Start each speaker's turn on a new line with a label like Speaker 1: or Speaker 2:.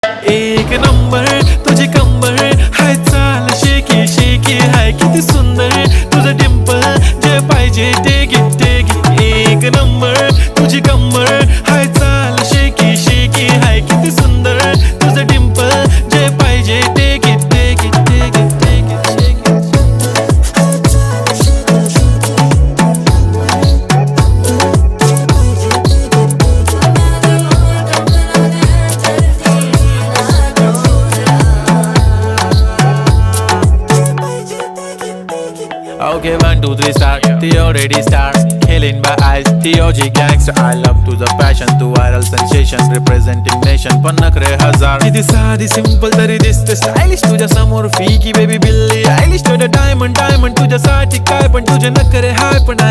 Speaker 1: एक नंबर तुझी कंबर हाय, चाल शेकी शेकी हाय, किती सुंदर तुझं डिंपल, जे पाहिजे ते घे. एक नंबर तुझी कंबर हाय, चाल शेकी शेकी हाय, किती सुंदर तुझं डिंपल, जे पाहिजे ते घे. Okay, 1, 2, 3 start. The already start. Killing by eyes. TOG gangster. I love to the passion, to viral sensation, representing nation. पण नखरे हजार. किती साधी simple तरी दिसते stylish तुझ्या समोर. फीकी baby बिल्ली आयलिश. तुझं diamond तुझ्यासाठी काय पण तुझे नखरे हाय पण